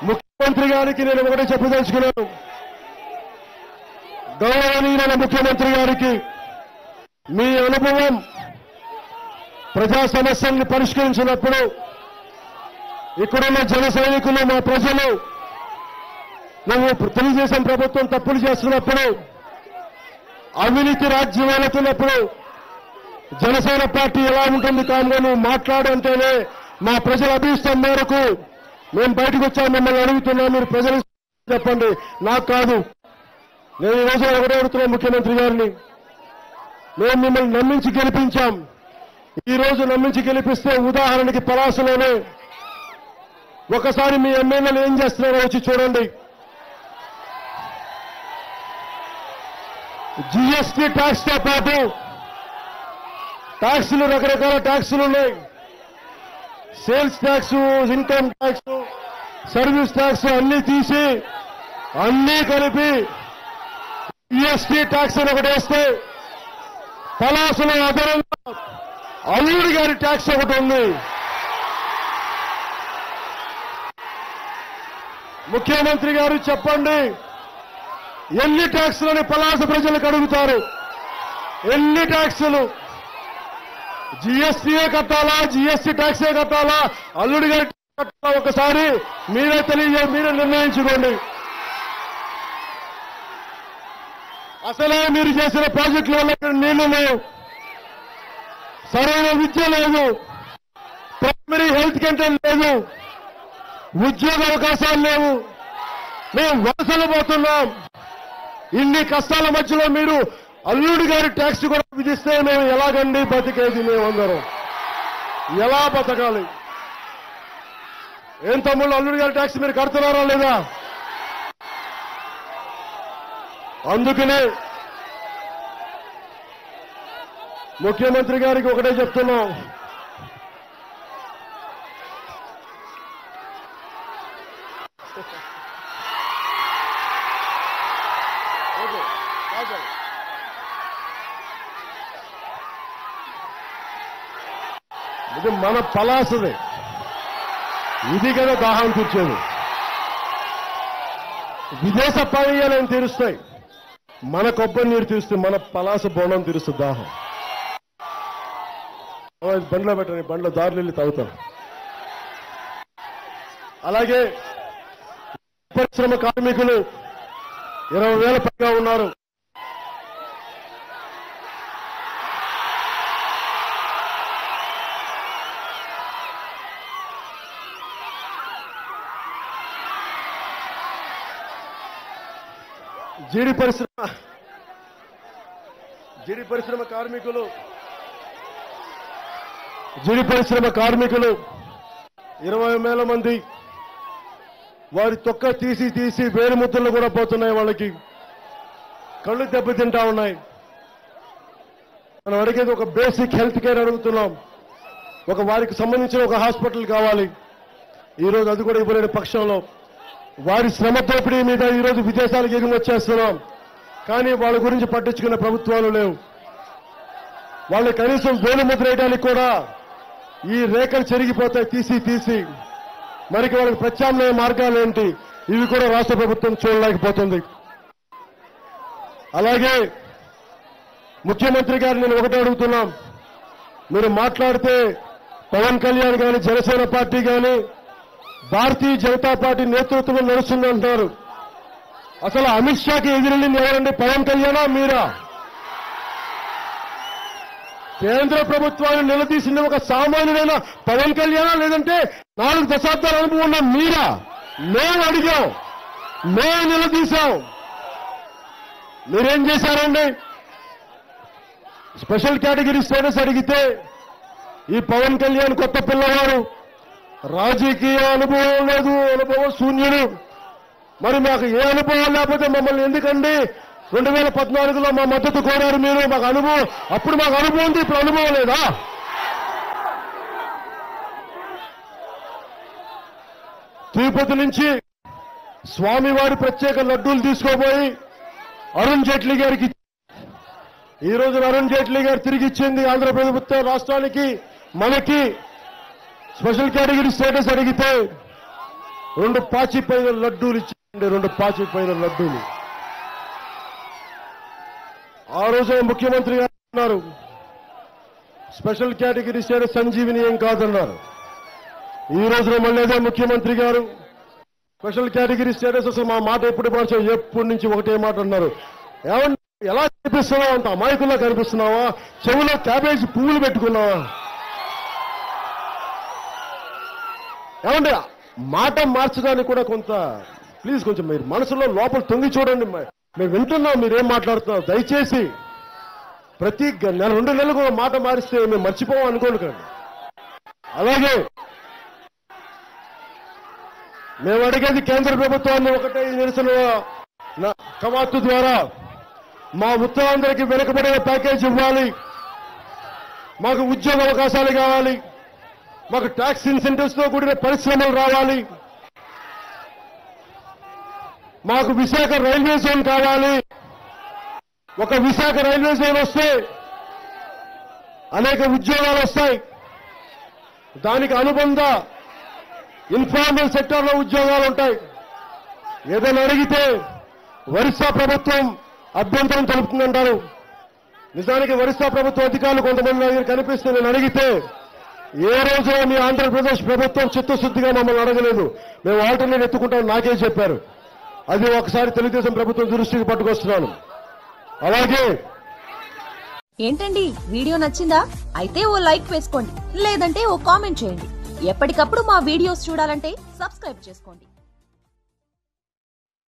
ముఖ్యమంత్రి గారికి నేను ఒకటే చెప్పదలుచుకున్నాను. గౌరవనీయులైన ముఖ్యమంత్రి గారికి మీ అనుభవం ప్రజా సమస్యల్ని పరిష్కరించినప్పుడు ఇక్కడున్న జన సైనికులు మా ప్రజలు నువ్వు తెలుగుదేశం ప్రభుత్వం తప్పులు చేస్తున్నప్పుడు అవినీతి రాజ్యం వెళుతున్నప్పుడు జనసేన పార్టీ ఎలా ఉంటుంది కాంగ్రెస్ నువ్వు మాట్లాడంటేనే మా ప్రజల అభిష్టం మేరకు మేము బయటకు వచ్చాము. మిమ్మల్ని అడుగుతున్నాం, మీరు ప్రజలు చెప్పండి, నాకు కాదు. నేను ఈరోజు ఒకటే అడుగుతున్నాను ముఖ్యమంత్రి గారిని, మేము మిమ్మల్ని నమ్మించి గెలిపించాం. ఈ రోజు నమ్మించి గెలిపిస్తే ఉదాహరణకి పలాసలోనే ఒకసారి మీ ఎమ్మెల్యేలు ఏం చేస్తున్నారో వచ్చి చూడండి. జీఎస్టీ ట్యాక్స్ తో పాటు ట్యాక్సులు రకరకాల ట్యాక్సులు ఉన్నాయి. Sales tax, income tax, service tax అన్ని తీసి అన్నీ కలిపి జీఎస్టీ ట్యాక్స్ అని ఒకటి వేస్తే పలాసలో అదనంగా అల్లుడి గారి ట్యాక్స్ ఒకటి ఉంది. ముఖ్యమంత్రి గారు చెప్పండి, ఎన్ని ట్యాక్సులని పలాస ప్రజలకు అడుగుతారు? ఎన్ని ట్యాక్సులు? జీఎస్టీయే కట్టాలా, జీఎస్టీ ట్యాక్సే కట్టాలా, అల్లుడి గారి కట్టాలా? ఒకసారి మీరే మీరే నిర్ణయించుకోండి. అసలే మీరు చేసిన ప్రాజెక్టుల వల్ల ఇక్కడ నీళ్లు లేవు, సరైన విద్య లేదు, ప్రైమరీ హెల్త్ సెంటర్ లేదు, ఉద్యోగ అవకాశాలు లేవు, మేము వలసలు పోతున్నాం. ఇన్ని కష్టాల మధ్యలో మీరు అల్లుడి గారి ట్యాక్స్ కూడా విధిస్తే మేము ఎలాగండి బతికేది? మేమందరం ఎలా బతకాలి? ఏం తమ్ముళ్ళు, అల్లుడి గారి ట్యాక్స్ మీరు కడుతున్నారా లేదా? అందుకనే ముఖ్యమంత్రి గారికి ఒకటే చెప్తున్నాం, ఇది మన పలాసదే, ఇది కదా దాహం తీర్చేది. విదేశ పానీయాలను తీరుస్తాయి, మన కొబ్బరి నీరు తీరుస్తుంది, మన పలాస బోనం తీరుస్తుంది దాహం. బండ్లో పెట్టండి, బండ్లో దారులు వెళ్ళి తాగుతాం. అలాగే పరిశ్రమ కార్మికులు 20,000 పైగా ఉన్నారు. జీడి పరిశ్రమ కార్మికులు 20,000 మంది. వారి తొక్క తీసి వేరు ముద్దలు కూడా పోతున్నాయి, వాళ్ళకి కళ్ళు దెబ్బతింటా ఉన్నాయి. మనం అడిగేది ఒక బేసిక్ హెల్త్ కేర్ అడుగుతున్నాం. వారికి సంబంధించిన ఒక హాస్పిటల్ కావాలి. ఈరోజు అది కూడా ఇవ్వలేని పక్షంలో వారి శ్రమ దోపిడీ మీద ఈరోజు విదేశాలకు ఎగుమతి వచ్చేస్తున్నాం. కానీ వాళ్ళ గురించి పట్టించుకునే ప్రభుత్వాలు లేవు. వాళ్ళు కనీసం వేలు ముద్ర వేయడానికి కూడా ఈ రేఖలు చెరిగిపోతాయి తీసి. మరికి వాళ్ళకి ప్రత్యామ్నాయ మార్గాలు ఏంటి? ఇవి కూడా రాష్ట్ర ప్రభుత్వం చూడలేకపోతుంది. అలాగే ముఖ్యమంత్రి గారు నేను ఒకటే అడుగుతున్నాం, మీరు మాట్లాడితే పవన్ కళ్యాణ్ గాని, జనసేన పార్టీ గాని, భారతీయ జనతా పార్టీ నేతృత్వం నడుస్తుందంటున్నారు. అసలు అమిత్ షాకి ఎదురెళ్ళింది ఎవరండి? పవన్ కళ్యాణా మీరా? కేంద్ర ప్రభుత్వాన్ని నిలదీసింది ఒక సామాన్యుడైన పవన్ కళ్యాణా, లేదంటే 4 దశాబ్దాల అనుభవం ఉన్న మీరా? మేము అడిగాం, మేము నిలదీశాం. మీరేం చేశారండి? స్పెషల్ కేటగిరీ స్టేటస్ అడిగితే ఈ పవన్ కళ్యాణ్ కొత్త పిల్లవాడు, రాజకీయ అనుభవం లేదు, అనుభవం శూన్యుడు. మరి మాకు ఏ అనుభవం లేకపోతే మమ్మల్ని ఎందుకండి 2014లో మా మద్దతు కోరారు మీరు? మాకు అనుభవం, అప్పుడు మాకు అనుభవం ఉంది, ఇప్పుడు అనుభవం లేదా? తిరుపతి నుంచి స్వామివారి ప్రత్యేక లడ్డూలు తీసుకోబోయి అరుణ్ జైట్లీ గారికి ఈ రోజు అరుణ్ జైట్లీ గారు తిరిగి ఇచ్చింది ఆంధ్ర ప్రభుత్వం రాష్ట్రానికి మనకి స్పెషల్ కేటగిరీ స్టేటస్ అడిగితే 2 పాచిపోయిన లడ్డూలు ఇచ్చింది. 2 పాచిపోయిన లడ్డూలు. ఆ రోజే ముఖ్యమంత్రి గారు అన్నారు స్పెషల్ కేటగిరీ స్టేటస్ సంజీవిని ఏం కాదన్నారు. ఈ రోజున మళ్ళీ అదే ముఖ్యమంత్రి గారు స్పెషల్ కేటగిరీ స్టేటస్ అసలు మా మాట ఎప్పుడు మార్చారు, ఎప్పటి నుంచి ఒకటే మాట అన్నారు. ఏమన్నా ఎలా కనిపిస్తున్నావా, అంత అమాయకుల్లా కనిపిస్తున్నావా, చెవులో క్యాబేజీ పువ్వులు పెట్టుకున్నావా? ఏమండి మాట మార్చడానికి కూడా కొంత ప్లీజ్ కొంచెం మీరు మనసులో లోపల తొంగి చూడండి. మేము వింటున్నాం మీరేం మాట్లాడుతున్నారు. దయచేసి ప్రతి 2 నెలలకు ఒక మాట మారిస్తే మేము మర్చిపోవం అనుకోండి కండి. అలాగే మేము అడిగేది కేంద్ర ప్రభుత్వాన్ని ఒకటే నిరసన కవాతు ద్వారా మా ఉత్తరాంధ్రకి వెనుకబడిన ప్యాకేజ్ ఇవ్వాలి, మాకు ఉద్యోగ అవకాశాలు కావాలి, మాకు ట్యాక్స్ ఇన్సెంటివ్స్ తో కూడిన పరిశ్రమలు రావాలి, మాకు విశాఖ రైల్వే జోన్ కావాలి. ఒక విశాఖ రైల్వే జోన్ వస్తే అనేక ఉద్యోగాలు వస్తాయి. దానికి అనుబంధ ఇన్ఫార్మల్ సెక్టార్లో ఉద్యోగాలు ఉంటాయి. ఏదైనా అడిగితే ఒరిస్సా ప్రభుత్వం అభ్యంతరం తెలుపుతుందంటారు. నిజానికి ఒరిస్సా ప్రభుత్వ అధికారులు కొంతమంది దగ్గర కనిపిస్తే నేను అడిగితే ఏ రోజు మీ ఆంధ్రప్రదేశ్ ప్రభుత్వం చిత్తశుద్ధిగా మమ్మల్ని అడగలేదు, మేము ఆల్టర్నేట్ ఎత్తుకుంటాం నాకే చెప్పారు. అది ఒకసారి తెలుగుదేశం ప్రభుత్వం దృష్టికి పట్టుకొస్తున్నాను. అలాగే ఏంటండి వీడియో నచ్చిందా? అయితే ఓ లైక్ వేసుకోండి, లేదంటే ఓ కామెంట్ చేయండి. ఎప్పటికప్పుడు మా వీడియోస్ చూడాలంటే సబ్స్క్రైబ్ చేసుకోండి.